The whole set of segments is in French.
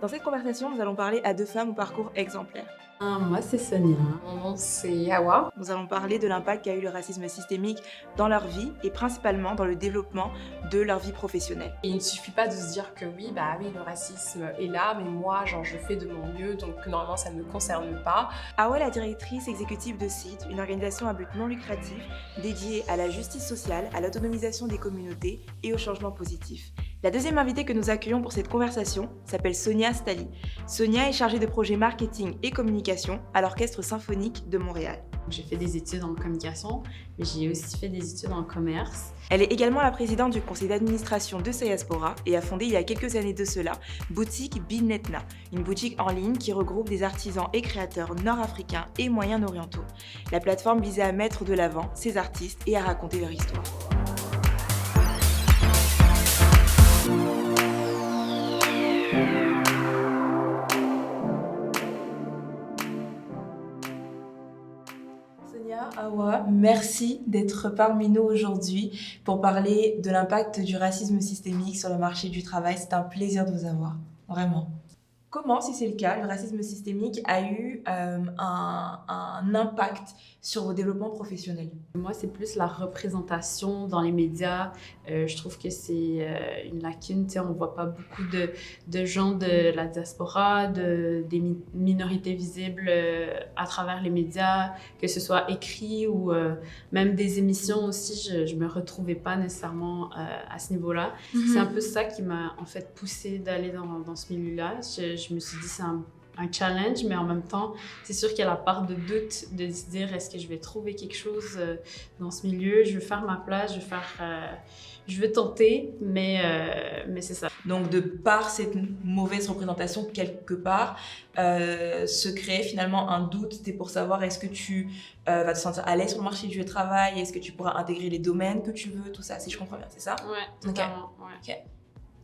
Dans cette conversation, nous allons parler à deux femmes au parcours exemplaire. Moi, c'est Sonia. Mon nom, c'est Hawa. Nous allons parler de l'impact qu'a eu le racisme systémique dans leur vie et principalement dans le développement de leur vie professionnelle. Et il ne suffit pas de se dire que oui, le racisme est là, mais moi, je fais de mon mieux, donc normalement, ça ne me concerne pas. Hawa est la directrice exécutive de CID, une organisation à but non lucratif dédiée à la justice sociale, à l'autonomisation des communautés et au changement positif. La deuxième invitée que nous accueillons pour cette conversation s'appelle Sonia Stali. Sonia est chargée de projets marketing et communication à l'Orchestre symphonique de Montréal. J'ai fait des études en communication, mais j'ai aussi fait des études en commerce. Elle est également la présidente du conseil d'administration de Sayaspora et a fondé il y a quelques années de cela Boutique Binetna, une boutique en ligne qui regroupe des artisans et créateurs nord-africains et moyen-orientaux. La plateforme visait à mettre de l'avant ces artistes et à raconter leur histoire. Sonia, Hawa, merci d'être parmi nous aujourd'hui pour parler de l'impact du racisme systémique sur le marché du travail. C'est un plaisir de vous avoir, vraiment. Comment, si c'est le cas, le racisme systémique a eu un impact sur vos développements professionnels? Moi, c'est plus la représentation dans les médias. Je trouve que c'est une lacune. Tu sais, on ne voit pas beaucoup de gens de la diaspora, des minorités visibles à travers les médias, que ce soit écrit ou même des émissions aussi. Je ne me retrouvais pas nécessairement à ce niveau-là. Mm-hmm. C'est un peu ça qui m'a en fait poussée d'aller dans ce milieu-là. Je me suis dit, c'est un challenge, mais en même temps, c'est sûr qu'il y a la part de doute de se dire, est-ce que je vais trouver quelque chose dans ce milieu? Je veux faire ma place, je veux tenter, mais c'est ça. Donc, de par cette mauvaise représentation, quelque part, se crée finalement un doute. C'était pour savoir, est-ce que tu vas te sentir à l'aise sur le marché du travail? Est-ce que tu pourras intégrer les domaines que tu veux? Tout ça, si je comprends bien, c'est ça? Ouais, totalement. Okay. Ok.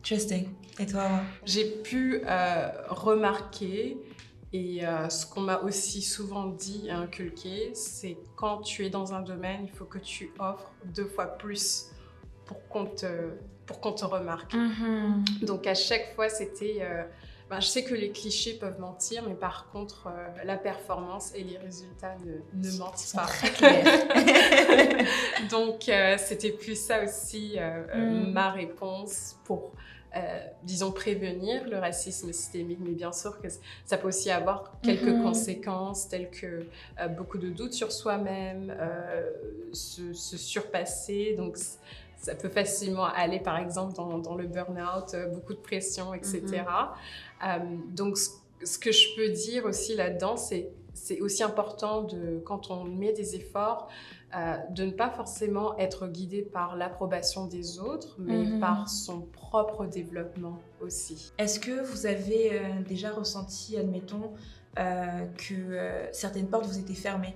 Interesting. Et toi, ouais. J'ai pu remarquer, et ce qu'on m'a aussi souvent dit et inculqué, c'est quand tu es dans un domaine, il faut que tu offres 2 fois plus pour qu'on te remarque. Mm-hmm. Donc à chaque fois, c'était... je sais que les clichés peuvent mentir, mais par contre, la performance et les résultats ne mentent pas. Très clair. Donc, c'était plus ça aussi ma réponse pour, disons, prévenir le racisme systémique. Mais bien sûr que ça peut aussi avoir quelques conséquences, telles que beaucoup de doutes sur soi-même, se surpasser. Donc, ça peut facilement aller, par exemple, dans le burn-out, beaucoup de pression, etc. Donc, ce que je peux dire aussi là-dedans, c'est aussi important, quand on met des efforts, de ne pas forcément être guidé par l'approbation des autres, mais par son propre développement aussi. Est-ce que vous avez déjà ressenti, admettons, que certaines portes vous étaient fermées?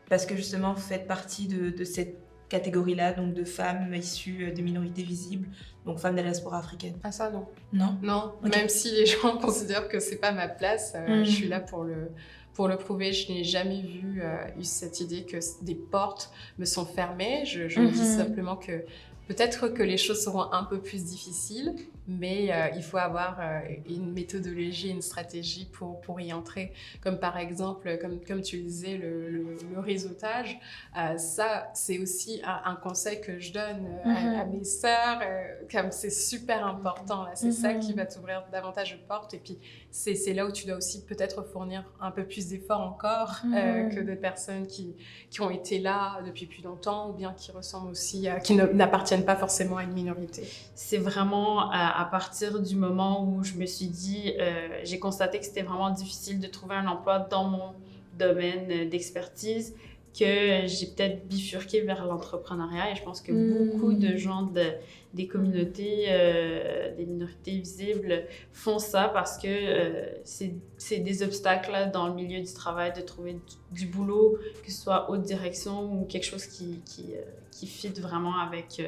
Parce que justement, vous faites partie de cette catégorie-là, donc de femmes issues de minorités visibles, donc femmes de la diaspora africaine. Ah ça, non. Non? Non, Okay. Même si les gens considèrent que c'est pas ma place, je suis là pour le prouver. Je n'ai jamais eu cette idée que des portes me sont fermées. Je me dis simplement que peut-être que les choses seront un peu plus difficiles, mais il faut avoir une méthodologie, une stratégie pour y entrer. Comme par exemple, comme tu le disais, le réseautage. Ça, c'est aussi un conseil que je donne à mes sœurs. Comme c'est super important. Là. C'est ça qui va t'ouvrir davantage de portes. Et puis, c'est là où tu dois aussi peut-être fournir un peu plus d'efforts encore que des personnes qui ont été là depuis plus longtemps ou bien qui ressemblent aussi, qui n'appartiennent pas forcément à une minorité. C'est vraiment à partir du moment où je me suis dit, j'ai constaté que c'était vraiment difficile de trouver un emploi dans mon domaine d'expertise, que j'ai peut-être bifurqué vers l'entrepreneuriat. Et je pense que beaucoup de gens des communautés, des minorités visibles font ça parce que c'est des obstacles là, dans le milieu du travail, de trouver du boulot, que ce soit haute direction ou quelque chose qui fit vraiment avec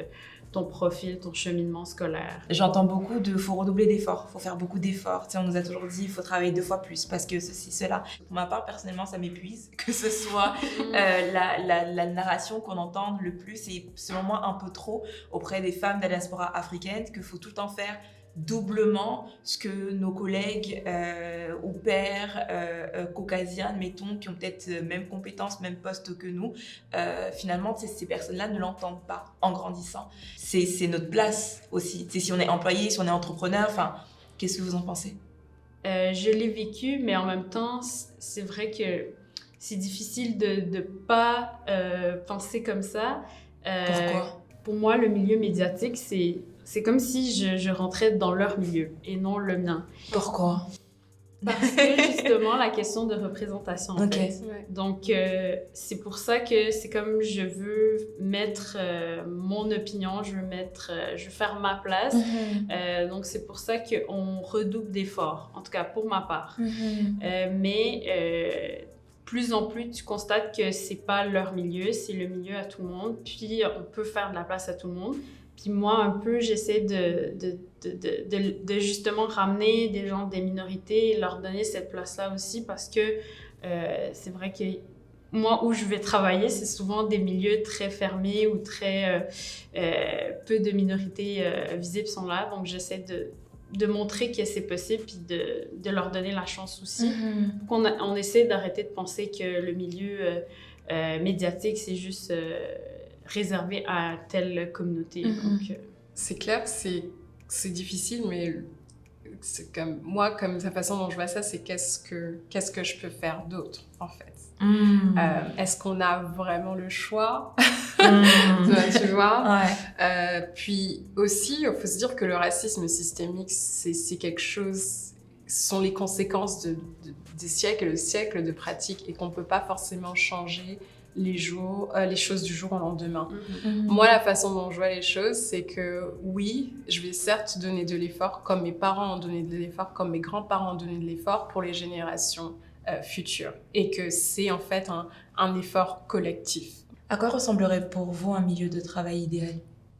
ton profil, ton cheminement scolaire. J'entends beaucoup de « faut redoubler d'efforts, faut faire beaucoup d'efforts ». Tu sais, on nous a toujours dit « il faut travailler 2 fois plus parce que ceci, cela ». Pour ma part, personnellement, ça m'épuise, que ce soit la narration qu'on entende le plus et selon moi un peu trop auprès des femmes de la diaspora africaine, qu'il faut tout le temps faire doublement ce que nos collègues ou pairs caucasiens, mettons, qui ont peut-être même compétences, même poste que nous, finalement, ces personnes-là ne l'entendent pas en grandissant. C'est notre place aussi. Si on est employé, si on est entrepreneur, enfin, qu'est-ce que vous en pensez? Je l'ai vécu, mais en même temps, c'est vrai que c'est difficile de pas penser comme ça. Pourquoi? Pour moi, le milieu médiatique, c'est comme si je rentrais dans leur milieu et non le mien. Pourquoi? Parce que justement, la question de représentation, en fait. Ouais. Donc, c'est pour ça que c'est comme je veux mettre mon opinion, je veux faire ma place. Donc, c'est pour ça qu'on redouble d'efforts, en tout cas pour ma part. Mais plus en plus, tu constates que c'est pas leur milieu, c'est le milieu à tout le monde. Puis, on peut faire de la place à tout le monde. Puis moi, un peu, j'essaie de justement ramener des gens des minorités et leur donner cette place-là aussi parce que c'est vrai que moi, où je vais travailler, c'est souvent des milieux très fermés où très peu de minorités visibles sont là. Donc, j'essaie de montrer que c'est possible puis de leur donner la chance aussi. On essaie d'arrêter de penser que le milieu médiatique, c'est juste... réservé à telle communauté. Donc, c'est clair que c'est difficile, mais c'est comme la façon dont je vois ça, c'est qu'est-ce que je peux faire d'autre, en fait. Est-ce qu'on a vraiment le choix? Tu vois? Puis aussi, il faut se dire que le racisme systémique, c'est quelque chose... Ce sont les conséquences des siècles et de siècles de pratiques et qu'on ne peut pas forcément changer les choses du jour au lendemain. Moi, la façon dont je vois les choses, c'est que oui, je vais certes donner de l'effort comme mes parents ont donné de l'effort, comme mes grands-parents ont donné de l'effort pour les générations futures. Et que c'est en fait un effort collectif. À quoi ressemblerait pour vous un milieu de travail idéal?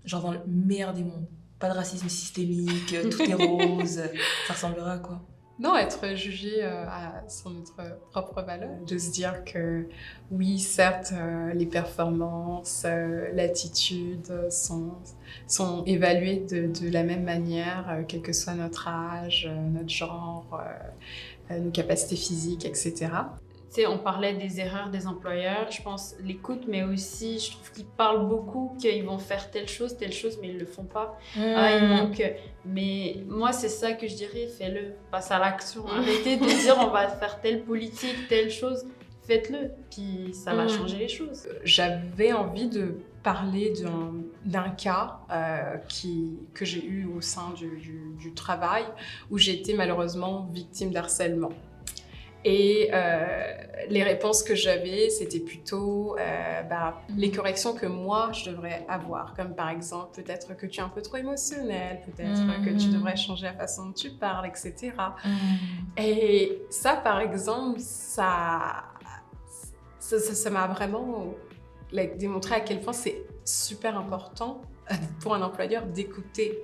Genre dans le meilleur des mondes. Pas de racisme systémique, tout est rose. Ça ressemblerait à quoi? Non, être jugé à notre propre valeur. De se dire que oui, certes, les performances, l'attitude sont évaluées de la même manière, quel que soit notre âge, notre genre, nos capacités physiques, etc. Tu sais, on parlait des erreurs des employeurs, je pense l'écoute, mais aussi, je trouve qu'ils parlent beaucoup qu'ils vont faire telle chose, mais ils le font pas. Il manque... Mais moi, c'est ça que je dirais, fais-le, passe à l'action. Arrêtez de dire on va faire telle politique, telle chose, faites-le, puis ça va changer les choses. J'avais envie de parler d'un cas que j'ai eu au sein du travail, où j'ai été malheureusement victime d'harcèlement. Et les réponses que j'avais, c'était plutôt les corrections que moi, je devrais avoir. Comme par exemple, peut-être que tu es un peu trop émotionnel, peut-être que tu devrais changer la façon dont tu parles, etc. Et ça, par exemple, ça m'a vraiment démontré à quel point c'est super important pour un employeur d'écouter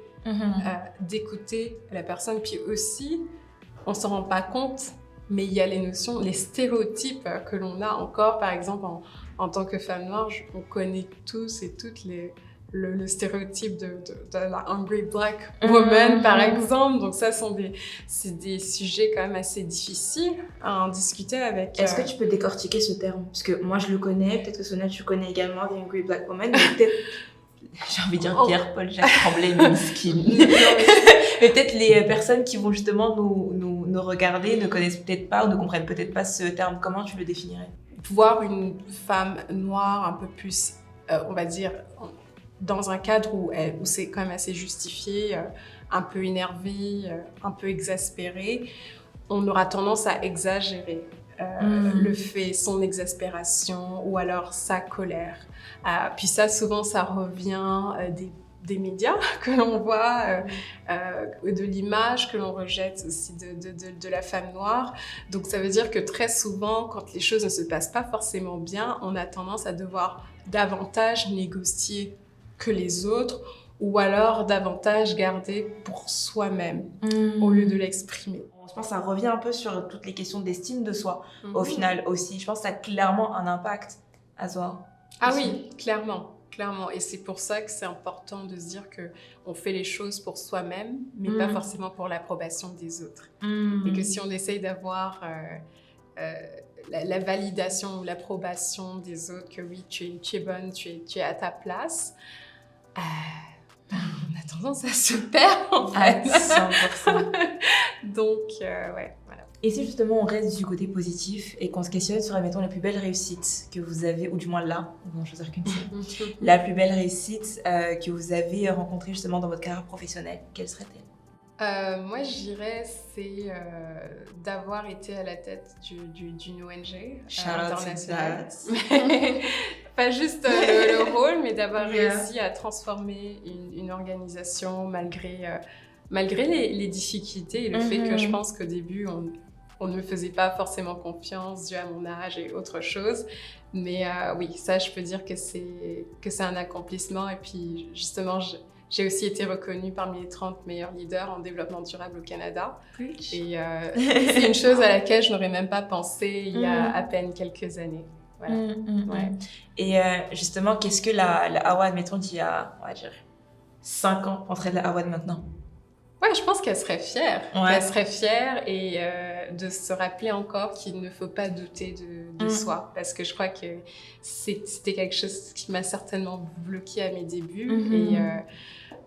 la personne. Puis aussi, on ne s'en rend pas compte, mais il y a les notions, les stéréotypes que l'on a encore, par exemple, en tant que femme noire, on connaît tous et toutes le stéréotype de la hungry black woman, par exemple. Donc ça, c'est des sujets quand même assez difficiles à en discuter avec... Est-ce que tu peux décortiquer ce terme? Parce que moi, je le connais, peut-être que Sonia, tu connais également, des hungry black woman, mais peut-être... J'ai envie de dire Pierre-Paul Jacques Tremblay, miskin. Mais peut-être les personnes qui vont justement nous regarder ne connaissent peut-être pas ou ne comprennent peut-être pas ce terme. Comment tu le définirais? Voir une femme noire un peu plus, on va dire, dans un cadre où c'est quand même assez justifié, un peu énervée, un peu exaspérée, on aura tendance à exagérer son exaspération ou alors sa colère. Puis ça, souvent, ça revient des médias que l'on voit, de l'image que l'on rejette aussi de la femme noire. Donc ça veut dire que très souvent, quand les choses ne se passent pas forcément bien, on a tendance à devoir davantage négocier que les autres ou alors davantage garder pour soi-même au lieu de l'exprimer. Je pense que ça revient un peu sur toutes les questions d'estime de soi, au final aussi. Je pense que ça a clairement un impact à soi. Ah oui, clairement. Clairement, et c'est pour ça que c'est important de se dire qu'on fait les choses pour soi-même, mais pas forcément pour l'approbation des autres. Et que si on essaye d'avoir la validation ou l'approbation des autres, que oui, tu es bonne, tu es à ta place, on a tendance à se perdre en fait. 100%. Donc, ouais, voilà. Et si justement on reste du côté positif et qu'on se questionne sur, admettons, la plus belle réussite que vous avez, ou du moins là, on va en choisir qu'une seule, la plus belle réussite que vous avez rencontrée justement dans votre carrière professionnelle, quelle serait-elle? Moi, je dirais, c'est d'avoir été à la tête d'une ONG internationale. Pas juste le rôle, mais d'avoir réussi à transformer une organisation malgré les difficultés et le fait que je pense qu'au début, on ne me faisait pas forcément confiance dû à mon âge et autre chose. Mais oui, ça, je peux dire que c'est un accomplissement. Et puis, justement, j'ai aussi été reconnue parmi les 30 meilleurs leaders en développement durable au Canada. Preach. Et c'est une chose à laquelle je n'aurais même pas pensé il y a à peine quelques années. Voilà. Ouais. Et justement, qu'est-ce que la Awad, mettons, d'il y a, on va dire, 5 ans, penserait de la Awad maintenant? Ouais, je pense qu'elle serait fière. Ouais. Qu'elle serait fière et de se rappeler encore qu'il ne faut pas douter de soi. Parce que je crois que c'était quelque chose qui m'a certainement bloquée à mes débuts et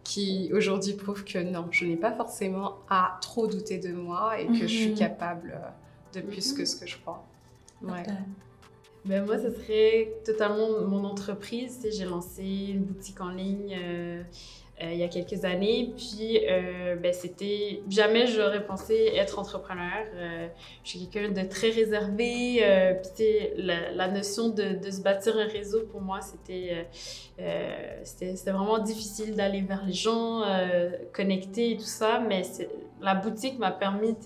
qui aujourd'hui prouve que non, je n'ai pas forcément à trop douter de moi et que je suis capable de plus que ce que je crois. Ouais. Ben moi, ce serait totalement mon entreprise. J'ai lancé une boutique en ligne il y a quelques années. Puis, c'était... Jamais j'aurais pensé être entrepreneur. Je suis quelqu'un de très réservé. Puis, la notion de se bâtir un réseau, pour moi, c'était vraiment difficile d'aller vers les gens, connecter et tout ça. Mais la boutique m'a permis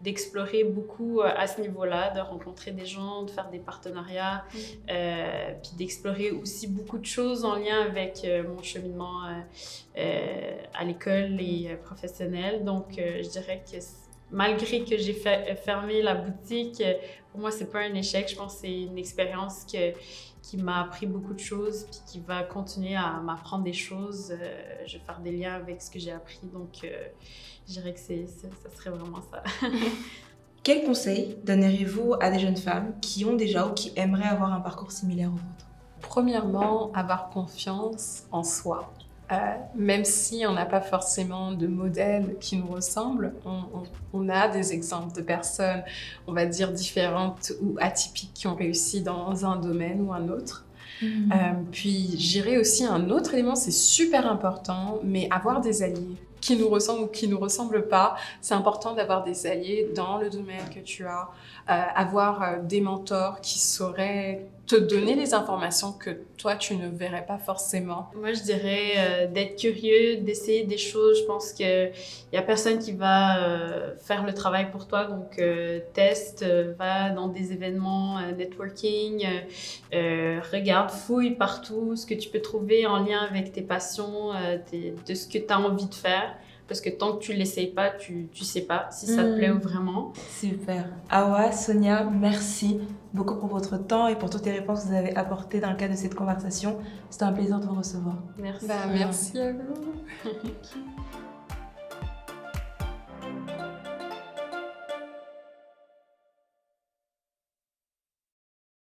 d'explorer beaucoup à ce niveau-là, de rencontrer des gens, de faire des partenariats, puis d'explorer aussi beaucoup de choses en lien avec mon cheminement à l'école et professionnel. Donc, je dirais que malgré que j'ai fermé la boutique, pour moi, c'est pas un échec. Je pense que c'est une expérience qui m'a appris beaucoup de choses puis qui va continuer à m'apprendre des choses. Je vais faire des liens avec ce que j'ai appris. Donc, je dirais que ça serait vraiment ça. Quel conseil donneriez-vous à des jeunes femmes qui ont déjà ou qui aimeraient avoir un parcours similaire au vôtre? Premièrement, avoir confiance en soi. Même si on n'a pas forcément de modèle qui nous ressemble, on a des exemples de personnes, on va dire, différentes ou atypiques qui ont réussi dans un domaine ou un autre. Puis, j'irai aussi un autre élément, c'est super important, mais avoir des alliés qui nous ressemblent ou qui ne nous ressemblent pas. C'est important d'avoir des alliés dans le domaine que tu as, avoir des mentors qui sauraient te donner les informations que toi, tu ne verrais pas forcément. Moi, je dirais d'être curieux, d'essayer des choses. Je pense qu'il n'y a personne qui va faire le travail pour toi. Donc, teste, va dans des événements networking, regarde, fouille partout ce que tu peux trouver en lien avec tes passions, de ce que tu as envie de faire. Parce que tant que tu ne l'essayes pas, tu ne sais pas si ça te plaît vraiment. Super. Awa, Sonia, merci beaucoup pour votre temps et pour toutes les réponses que vous avez apportées dans le cadre de cette conversation. C'était un plaisir de vous recevoir. Merci. Merci à vous.